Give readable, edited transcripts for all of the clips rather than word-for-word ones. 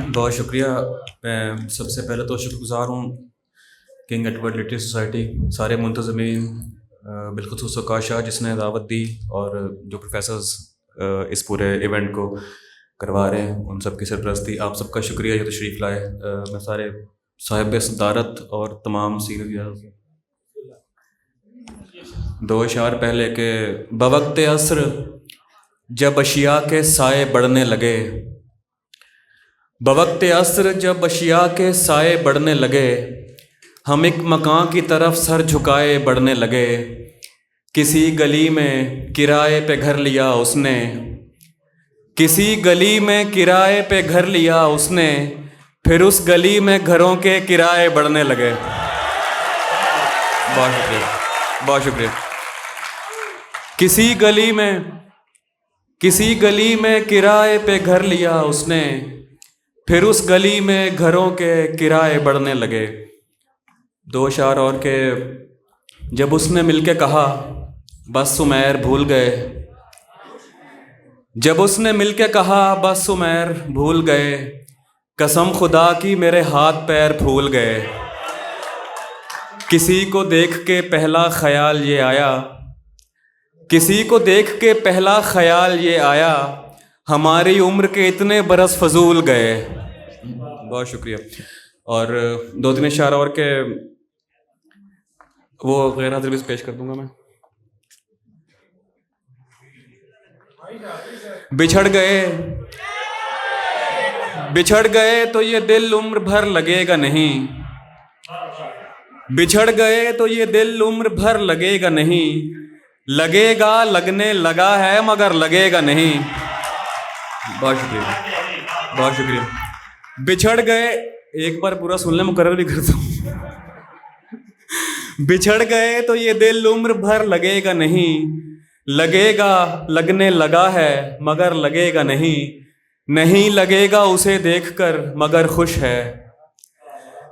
بہت شکریہ. میں سب سے پہلے تو شکر گزار ہوں کنگ ایڈورڈ لٹریری سوسائٹی، سارے منتظمین، بالخصوص اوقاش شاہ جس نے دعوت دی، اور جو پروفیسرز اس پورے ایونٹ کو کروا رہے ہیں ان سب کی سرپرستی. آپ سب کا شکریہ یہ تشریف لائے. میں سارے صاحب صدارت اور تمام سینئر دو اشعار پہلے کہ بوقت عصر جب اشیاء کے سائے بڑھنے لگے، بوقت عصر جب اشیاء کے سائے بڑھنے لگے، ہم ایک مکان کی طرف سر جھکائے بڑھنے لگے. کسی گلی میں کرائے پہ گھر لیا اس نے، کسی گلی میں کرائے پہ گھر لیا اس نے، پھر اس گلی میں گھروں کے کرائے بڑھنے لگے. بہت شکریہ، بہت شکریہ. کسی گلی میں کرائے پہ گھر لیا اس نے، پھر اس گلی میں گھروں کے کرائے بڑھنے لگے. دو اشعار اور کہ جب اس نے مل کے کہا بس عمیر بھول گئے، جب اس نے مل کے کہا بس عمیر بھول گئے، قسم خدا کی میرے ہاتھ پیر پھول گئے. کسی کو دیکھ کے پہلا خیال یہ آیا، کسی کو دیکھ کے پہلا خیال یہ آیا، ہماری عمر کے اتنے برس فضول گئے. بہت شکریہ. اور دو تین اشعار اور کہ وہ غیر حاضر بھی پیش کر دوں گا میں. بچھڑ گئے تو یہ دل عمر بھر لگے گا نہیں، بچھڑ گئے تو یہ دل عمر بھر لگے گا نہیں، لگے گا لگنے لگا ہے مگر لگے گا نہیں. بہت شکریہ، بہت شکریہ. بچھڑ گئے، ایک بار پورا سن لیں، مقرر بھی کرتا ہوں. بچھڑ گئے تو یہ دل عمر بھر لگے گا نہیں، لگے گا لگنے لگا ہے مگر لگے گا نہیں، نہیں لگے گا اسے دیکھ کر مگر خوش ہے،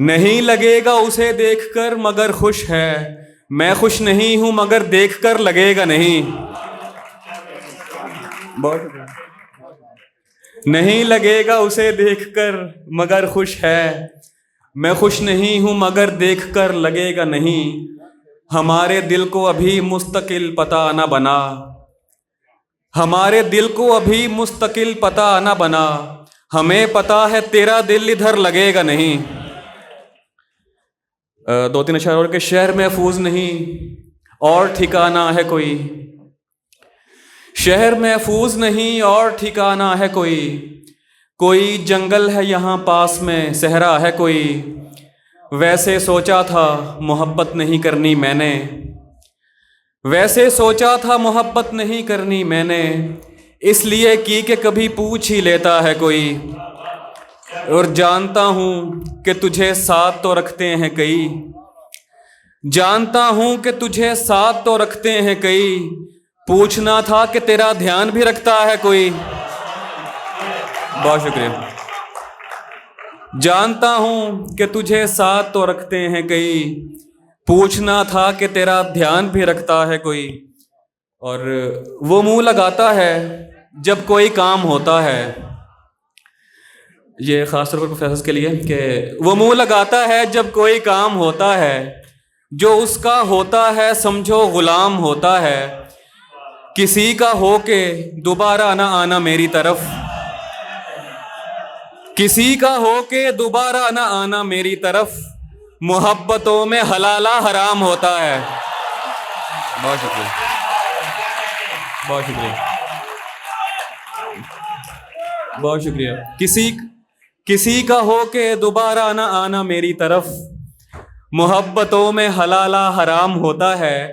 نہیں لگے گا اسے دیکھ کر مگر خوش ہے، میں خوش نہیں ہوں مگر دیکھ کر لگے گا نہیں. نہیں لگے گا اسے دیکھ کر مگر خوش ہے، میں خوش نہیں ہوں مگر دیکھ کر لگے گا نہیں. ہمارے دل کو ابھی مستقل پتہ نہ بنا، ہمارے دل کو ابھی مستقل پتہ نہ بنا، ہمیں پتہ ہے تیرا دل ادھر لگے گا نہیں. دو تین اشعار اور کہ شہر محفوظ نہیں اور ٹھکانہ ہے کوئی، شہر محفوظ نہیں اور ٹھکانہ ہے کوئی، کوئی جنگل ہے یہاں پاس میں صحرا ہے کوئی، ویسے سوچا تھا محبت نہیں کرنی میں نے، ویسے سوچا تھا محبت نہیں کرنی میں نے، اس لیے کی کہ کبھی پوچھ ہی لیتا ہے کوئی، اور جانتا ہوں کہ تجھے ساتھ تو رکھتے ہیں کئی، جانتا ہوں کہ تجھے ساتھ تو رکھتے ہیں کئی، پوچھنا تھا کہ تیرا دھیان بھی رکھتا ہے کوئی. بہت شکریہ. جانتا ہوں کہ تجھے ساتھ تو رکھتے ہیں کئی، پوچھنا تھا کہ تیرا دھیان بھی رکھتا ہے کوئی. اور وہ منہ لگاتا ہے جب کوئی کام ہوتا ہے، یہ خاص طور پر پروفیسرز کے لیے کہ وہ منہ لگاتا ہے جب کوئی کام ہوتا ہے، جو اس کا ہوتا ہے سمجھو غلام ہوتا ہے، کسی کا ہو کے دوبارہ نہ آنا میری طرف، کسی کا ہو کے دوبارہ نہ آنا میری طرف، محبتوں میں حلالہ حرام ہوتا ہے. بہت شکریہ، بہت شکریہ، بہت شکریہ. کسی کا ہو کے دوبارہ نہ آنا میری طرف، محبتوں میں حلالہ حرام ہوتا ہے،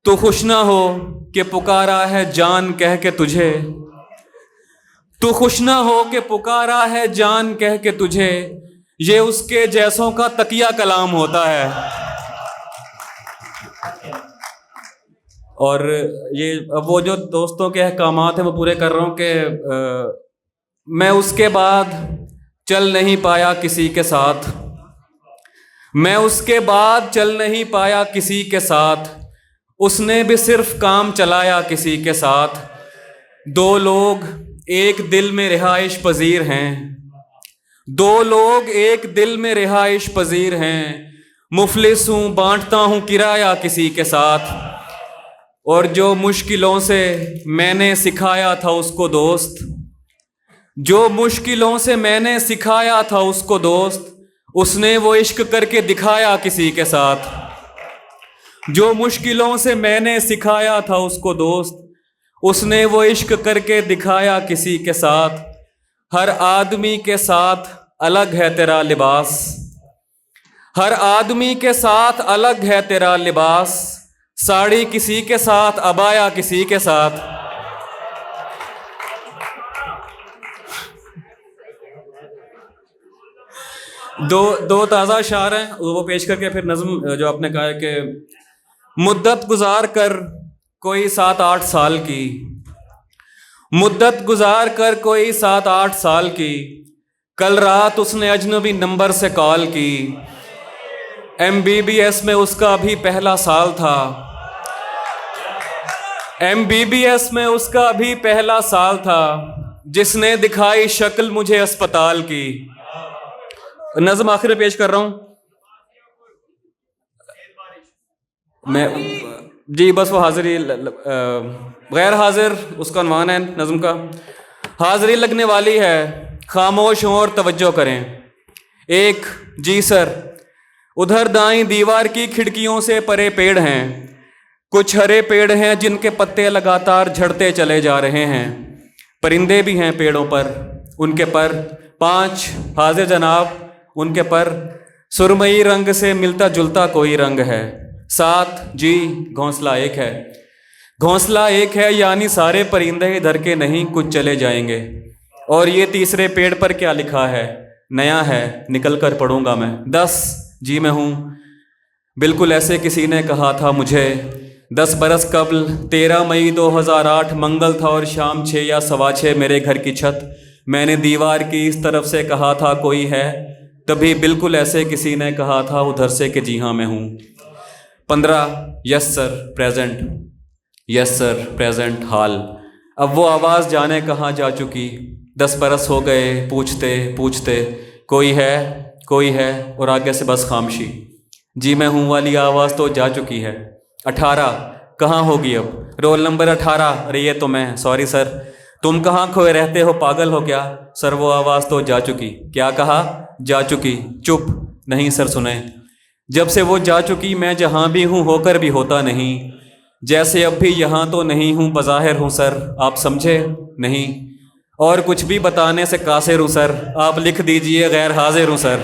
تو خوش نہ ہو کہ پکارا ہے جان کہہ کے تجھے، تو خوش نہ ہو کہ پکارا ہے جان کہہ کے تجھے، یہ اس کے جیسوں کا تقیہ کلام ہوتا ہے. اور یہ اب وہ جو دوستوں کے احکامات ہیں وہ پورے کر رہا ہوں کہ میں اس کے بعد چل نہیں پایا کسی کے ساتھ، میں اس کے بعد چل نہیں پایا کسی کے ساتھ، اس نے بھی صرف کام چلایا کسی کے ساتھ، دو لوگ ایک دل میں رہائش پذیر ہیں، دو لوگ ایک دل میں رہائش پذیر ہیں، مفلس ہوں بانٹتا ہوں کرایہ کسی کے ساتھ، اور جو مشکلوں سے میں نے سکھایا تھا اس کو دوست، جو مشکلوں سے میں نے سکھایا تھا اس کو دوست، اس نے وہ عشق کر کے دکھایا کسی کے ساتھ، جو مشکلوں سے میں نے سکھایا تھا اس کو دوست، اس نے وہ عشق کر کے دکھایا کسی کے ساتھ، ہر آدمی کے ساتھ الگ ہے تیرا لباس، ہر آدمی کے ساتھ الگ ہے تیرا لباس، ساڑی کسی کے ساتھ عبایا کسی کے ساتھ۔ دو تازہ اشعار ہیں وہ پیش کر کے پھر نظم جو آپ نے کہا ہے کہ مدت گزار کر کوئی 7-8 سال کی، مدت گزار کر کوئی 7-8 سال کی، کل رات اس نے اجنبی نمبر سے کال کی، MBBS میں اس کا ابھی پہلا سال تھا، MBBS میں اس کا ابھی پہلا سال تھا، جس نے دکھائی شکل مجھے اسپتال کی۔ نظم آخر میں پیش کر رہا ہوں میں جی، بس وہ حاضری غیر حاضر اس کا عنوان ہے نظم کا۔ حاضری لگنے والی ہے، خاموش ہوں اور توجہ کریں۔ ایک، جی سر، ادھر دائیں دیوار کی کھڑکیوں سے پرے پیڑ ہیں، کچھ ہرے پیڑ ہیں جن کے پتے لگاتار جھڑتے چلے جا رہے ہیں، پرندے بھی ہیں پیڑوں پر، ان کے پر۔ 5، حاضر جناب، ان کے پر سرمئی رنگ سے ملتا جلتا کوئی رنگ ہے۔ 7، جی، گھونسلہ ایک ہے، گھونسلہ ایک ہے، یعنی سارے پرندے ادھر کے نہیں، کچھ چلے جائیں گے۔ اور یہ تیسرے پیڑ پر کیا لکھا ہے؟ نیا ہے، نکل کر پڑھوں گا میں۔ 10، جی میں ہوں، بالکل ایسے کسی نے کہا تھا مجھے 10 برس قبل، 13 مئی 2008، منگل تھا اور شام 6 یا 6:15 میرے گھر کی چھت، میں نے دیوار کی اس طرف سے کہا تھا کوئی ہے، تبھی بالکل ایسے کسی نے کہا تھا ادھر سے کہ جی ہاں میں ہوں۔ 15، یس سر پریزنٹ، یس سر پریزنٹ حال، اب وہ آواز جانے کہاں جا چکی، 10 برس ہو گئے پوچھتے پوچھتے، کوئی ہے کوئی ہے، اور آگے سے بس خاموشی، جی میں ہوں والی آواز تو جا چکی ہے۔ 18، کہاں ہوگی اب؟ رول نمبر 18، ارے یہ تو میں، سوری سر، تم کہاں کھوئے رہتے ہو، پاگل ہو کیا؟ سر وہ آواز تو جا چکی۔ کیا کہا؟ جا چکی۔ چپ، نہیں سر سنیں، جب سے وہ جا چکی میں جہاں بھی ہوں ہو کر بھی ہوتا نہیں، جیسے اب بھی یہاں تو نہیں ہوں، بظاہر ہوں سر، آپ سمجھے نہیں، اور کچھ بھی بتانے سے قاصر ہوں سر، آپ لکھ دیجئے غیر حاضر ہوں سر۔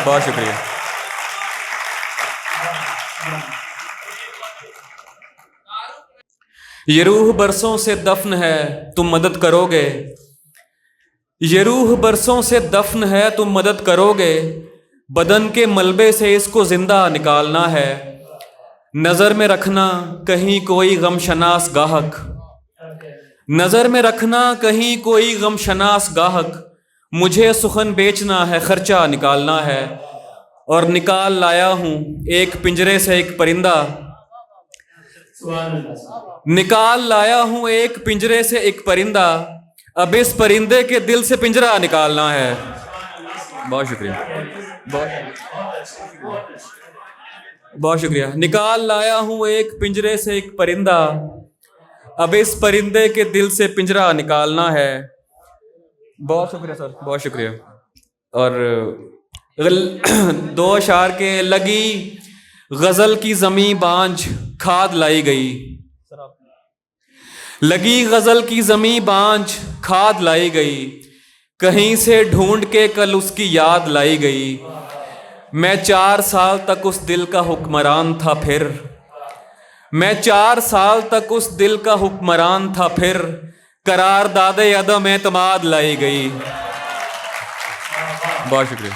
بہت شکریہ۔ یہ روح برسوں سے دفن ہے، تم مدد کرو گے، یہ روح برسوں سے دفن ہے، تم مدد کرو گے، بدن کے ملبے سے اس کو زندہ نکالنا ہے، نظر میں رکھنا کہیں کوئی غم شناس گاہک، نظر میں رکھنا کہیں کوئی غم شناس گاہک، مجھے سخن بیچنا ہے، خرچہ نکالنا ہے، اور نکال لایا ہوں ایک پنجرے سے ایک پرندہ، نکال لایا ہوں ایک پنجرے سے ایک پرندہ، اب اس پرندے کے دل سے پنجرہ نکالنا ہے۔ بہت شکریہ، بہت شکریہ۔ نکال لایا ہوں ایک پنجرے سے ایک پرندہ، اب اس پرندے کے دل سے پنجرہ نکالنا ہے۔ بہت شکریہ سر، بہت شکریہ۔ اور 2 اشعار کے، لگی غزل کی زمیں بانجھ کھاد لائی گئی، لگی غزل کی زمیں بانجھ کھاد لائی گئی، کہیں سے ڈھونڈ کے کل اس کی یاد لائی گئی، میں 4 سال تک اس دل کا حکمران تھا، پھر میں 4 سال تک اس دل کا حکمران تھا، پھر قرار داد عدم اعتماد لائی گئی۔ بہت شکریہ۔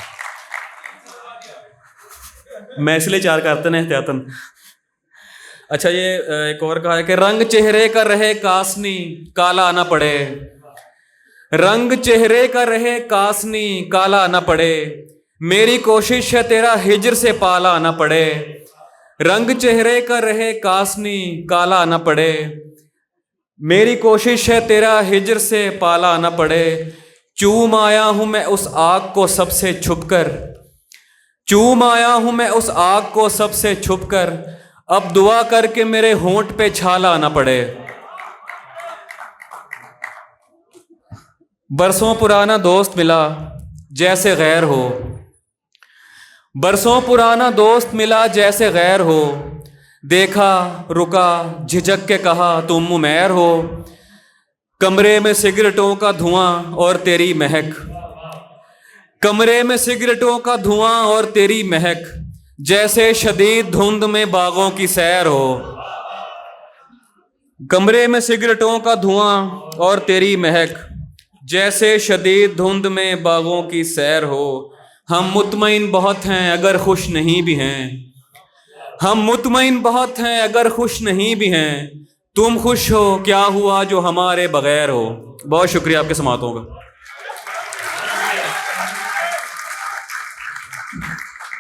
میں اس لیے 4 کرتے ہیں احتیاطاً۔ اچھا، یہ ایک اور کہا ہے کہ رنگ چہرے کا رہے کاسنی کالا نہ پڑے، رنگ چہرے کا رہے کاسنی کالا نہ پڑے، میری کوشش ہے تیرا ہجر سے پالا نہ پڑے، رنگ چہرے کا رہے کاسنی کالا نہ پڑے، میری کوشش ہے تیرا ہجر سے پالا نہ پڑے، چوم آیا ہوں میں اس آگ کو سب سے چھپ کر، چوم آیا ہوں میں اس آگ کو سب سے چھپ کر، اب دعا کر کے میرے ہونٹ پہ چھالا نہ پڑے۔ برسوں پرانا دوست ملا جیسے غیر ہو، برسوں پرانا دوست ملا جیسے غیر ہو، دیکھا رکا جھجک کے کہا تم عمیر ہو، کمرے میں سگریٹوں کا دھواں اور تیری مہک، کمرے میں سگریٹوں کا دھواں اور تیری مہک، جیسے شدید دھند میں باغوں کی سیر ہو، کمرے میں سگریٹوں کا دھواں اور تیری مہک، جیسے شدید دھند میں باغوں کی سیر ہو۔ ہم مطمئن بہت ہیں اگر خوش نہیں بھی ہیں، ہم مطمئن بہت ہیں اگر خوش نہیں بھی ہیں، تم خوش ہو کیا ہوا جو ہمارے بغیر ہو۔ بہت شکریہ آپ کے سماعتوں کا۔